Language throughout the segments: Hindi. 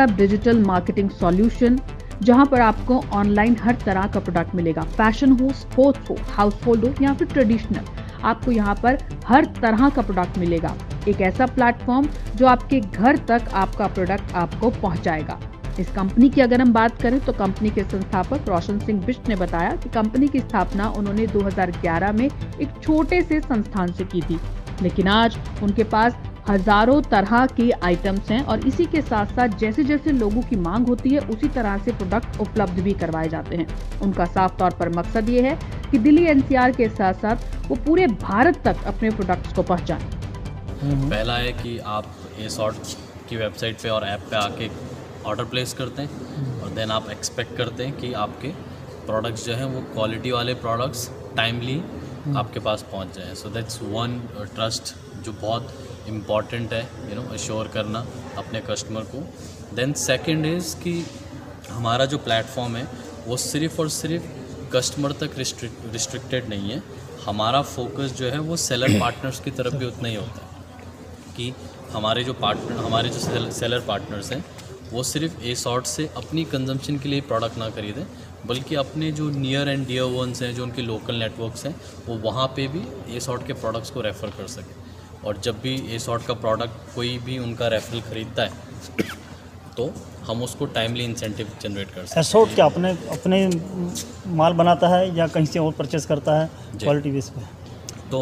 स्टेप डिजिटल मार्केटिंग सॉल्यूशन, जहां पर आपको ऑनलाइन हर तरह का प्रोडक्ट मिलेगा। फैशन हो, स्पोर्ट्स हो, हाउस होल्ड हो या फिर ट्रेडिशनल, आपको यहाँ पर हर तरह का प्रोडक्ट मिलेगा। एक ऐसा प्लेटफॉर्म जो आपके घर तक आपका प्रोडक्ट आपको पहुंचाएगा। इस कंपनी की अगर हम बात करें तो कंपनी के संस्थापक रोशन सिंह बिष्ट ने बताया कि कंपनी की स्थापना उन्होंने 2011 में एक छोटे से संस्थान से की थी, लेकिन आज उनके पास हजारों तरह के आइटम्स हैं और इसी के साथ साथ जैसे जैसे लोगों की मांग होती है उसी तरह से प्रोडक्ट उपलब्ध भी करवाए जाते हैं। उनका साफ तौर पर मकसद ये है कि दिल्ली एनसीआर के साथ साथ वो पूरे भारत तक अपने प्रोडक्ट्स को पहुंचाएं। पहला है कि आप एसॉर्ट की वेबसाइट पे और ऐप पे आके ऑर्डर प्लेस करते हैं और देन आप एक्सपेक्ट करते हैं कि आपके प्रोडक्ट्स जो हैं वो क्वालिटी वाले प्रोडक्ट्स टाइमली आपके पास पहुंच जाएं। सो दैट्स वन ट्रस्ट जो बहुत इम्पॉर्टेंट है, अश्योर करना अपने कस्टमर को। देन सेकंड इज़ कि हमारा जो प्लेटफॉर्म है वो सिर्फ़ और सिर्फ कस्टमर तक रिस्ट्रिक्टेड नहीं है। हमारा फोकस जो है वो सेलर पार्टनर्स की तरफ भी उतना ही होता है कि हमारे जो सेलर पार्टनर्स हैं वो सिर्फ एसॉर्ट से अपनी कंजम्पशन के लिए प्रोडक्ट ना खरीदें, बल्कि अपने जो नियर एंड डियर वंस हैं, जो उनके लोकल नेटवर्क्स हैं, वो वहाँ पे भी एसॉर्ट के प्रोडक्ट्स को रेफ़र कर सकें। और जब भी एसॉर्ट का प्रोडक्ट कोई भी उनका रेफरल खरीदता है तो हम उसको टाइमली इंसेंटिव जनरेट कर सकते हैं। एसॉर्ट क्या अपने माल बनाता है या कहीं से और परचेस करता है क्वालिटी बेस पे? तो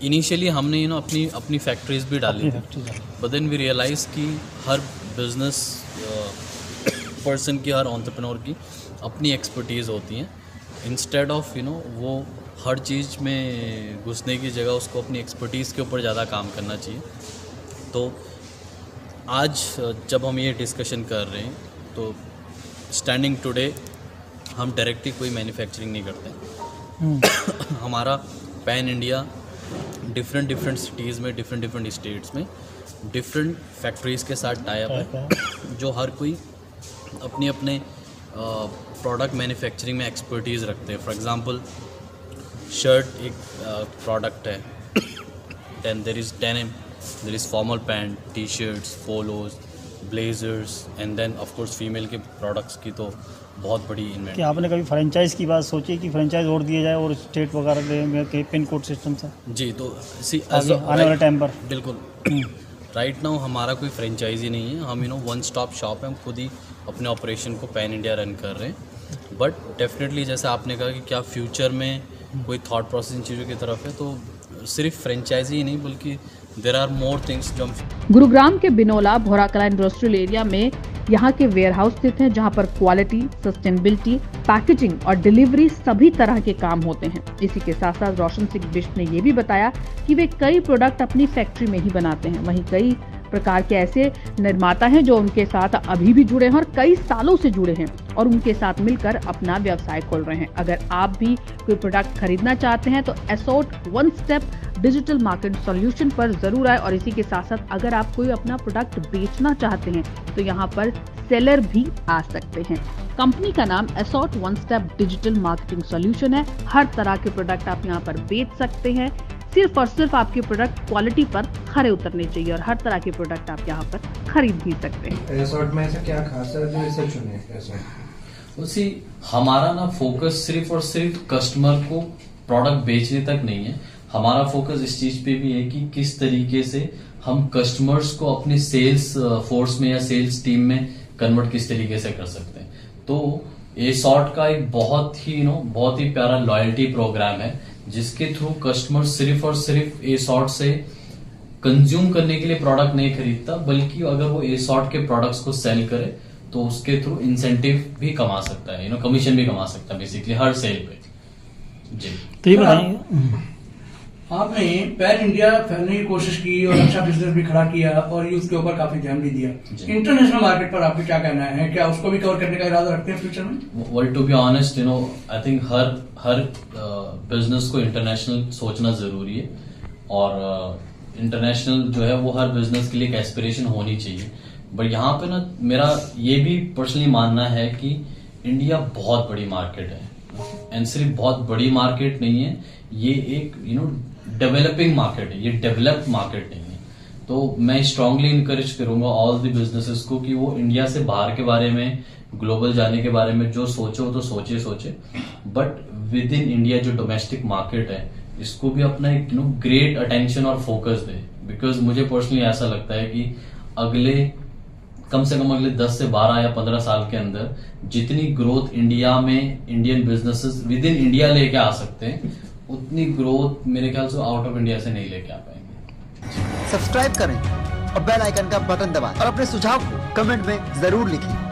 इनिशियली हमने अपनी फैक्ट्रीज भी डाली थी, बट देन वी रियलाइज़ कि हर बिजनेस पर्सन की, हर एंटरप्रेन्योर की अपनी एक्सपर्टीज़ होती हैं। इंस्टेड ऑफ वो हर चीज़ में घुसने की जगह उसको अपनी एक्सपर्टीज़ के ऊपर ज़्यादा काम करना चाहिए। तो आज जब हम ये डिस्कशन कर रहे हैं तो स्टैंडिंग टुडे हम डायरेक्टली कोई मैन्युफैक्चरिंग नहीं करते। हमारा पैन इंडिया डिफरेंट सिटीज़ में, डिफरेंट स्टेट्स में डिफरेंट फैक्ट्रीज़ के साथ टाई अप है, जो हर कोई अपने प्रोडक्ट मैन्युफैक्चरिंग में एक्सपर्टीज़ रखते हैं। फॉर एग्ज़ाम्पल शर्ट एक प्रोडक्ट है, then there is denim, there is formal pant, T shirts, polos, blazers, and then of course female के प्रोडक्ट्स की तो बहुत बड़ी इन्वेंट। क्या आपने कभी फ्रेंचाइज की बात सोची कि फ्रेंचाइज और दिया जाए और स्टेट वगैरह में पिन कोड सिस्टम से? जी, तो आने वाले टाइम पर बिल्कुल राइट नाउ हमारा कोई फ्रेंचाइजी नहीं है। हम वन स्टॉप शॉप है, हम खुद ही अपने ऑपरेशन को पैन इंडिया रन कर रहे हैं। बट डेफिनेटली जैसे आपने कहा कि क्या फ्यूचर में कोई थॉट प्रोसेस इन चीज़ों की तरफ है, तो सिर्फ फ्रेंचाइजी ही नहीं बल्कि देयर आर मोर थिंग्स जो हम। गुरुग्राम के बिनोला भोराकला इंडस्ट्रियल एरिया में यहाँ के वेयरहाउस स्थित हैं, जहाँ पर क्वालिटी, सस्टेनेबिलिटी, पैकेजिंग और डिलीवरी सभी तरह के काम होते हैं। इसी के साथ साथ रोशन सिंह बिष्ट ने ये भी बताया कि वे कई प्रोडक्ट अपनी फैक्ट्री में ही बनाते हैं। वहीं कई प्रकार के ऐसे निर्माता हैं जो उनके साथ अभी भी जुड़े हैं और कई सालों से जुड़े हैं और उनके साथ मिलकर अपना व्यवसाय खोल रहे हैं। अगर आप भी कोई प्रोडक्ट खरीदना चाहते हैं तो Assort One Step Digital Market Solution पर जरूर आए। और इसी के साथ साथ अगर आप कोई अपना प्रोडक्ट बेचना चाहते हैं तो यहाँ पर सेलर भी आ सकते हैं। कंपनी का नाम Assort One Step Digital Marketing Solution है। हर तरह के प्रोडक्ट आप यहाँ पर बेच सकते हैं। सिर्फ और सिर्फ आपके प्रोडक्ट क्वालिटी पर खरे उतरने चाहिए और हर तरह के प्रोडक्ट आप यहाँ पर खरीद भी सकते हैं। एसॉर्ट में ऐसा क्या खास है जो इसे चुने एसॉर्ट? उसी हमारा ना फोकस सिर्फ और सिर्फ कस्टमर को प्रोडक्ट बेचने तक नहीं है। हमारा फोकस इस चीज पे भी है कि किस तरीके से हम कस्टमर्स को अपने सेल्स फोर्स में या सेल्स टीम में कन्वर्ट किस तरीके से कर सकते हैं। तो एसॉर्ट का एक बहुत ही प्यारा लॉयल्टी प्रोग्राम है, जिसके थ्रू कस्टमर सिर्फ और सिर्फ एसॉर्ट से कंज्यूम करने के लिए प्रोडक्ट नहीं खरीदता, बल्कि अगर वो एसॉर्ट के प्रोडक्ट्स को सेल करे तो उसके थ्रू इंसेंटिव भी कमा सकता है, कमीशन भी कमा सकता है बेसिकली हर सेल पे। जी, तो ये बताइए, आपने पैन इंडिया फैलने की कोशिश की और अच्छा बिजनेस भी खड़ा किया और यूथ के ऊपर काफी ध्यान भी दिया। इंटरनेशनल मार्केट पर आपका क्या कहना है? क्या उसको भी कवर करने का इरादा रखते हैं फ्यूचर में? Well, to be honest, I think हर बिजनेस को इंटरनेशनल सोचना जरूरी है और इंटरनेशनल जो है वो हर बिजनेस के लिए एक एस्पिरेशन होनी चाहिए। बट यहाँ पे ना मेरा ये भी पर्सनली मानना है कि इंडिया बहुत बड़ी मार्केट है एंड सिर्फ बहुत बड़ी मार्केट नहीं है, ये एक डेवलपिंग मार्केट है, ये डेवलप्ड मार्केट नहीं है। तो मैं स्ट्रांगली इनकरेज करूंगा ऑल द बिजनेसेस को कि वो इंडिया से बाहर के बारे में, ग्लोबल जाने के बारे में जो सोचे हो तो सोचे, बट विद इन इंडिया जो डोमेस्टिक मार्केट है इसको भी अपना एक ग्रेट अटेंशन और फोकस दे। बिकॉज मुझे पर्सनली ऐसा लगता है कि कम से कम अगले 10 से 12 या 15 साल के अंदर जितनी ग्रोथ इंडिया में Indian businesses with in India लेके आ सकते हैं, उतनी ग्रोथ मेरे ख्याल से आउट ऑफ इंडिया से नहीं लेके आ पाएंगे। सब्सक्राइब करें और बेल आइकन का बटन दबाएं और अपने सुझाव को कमेंट में जरूर लिखें।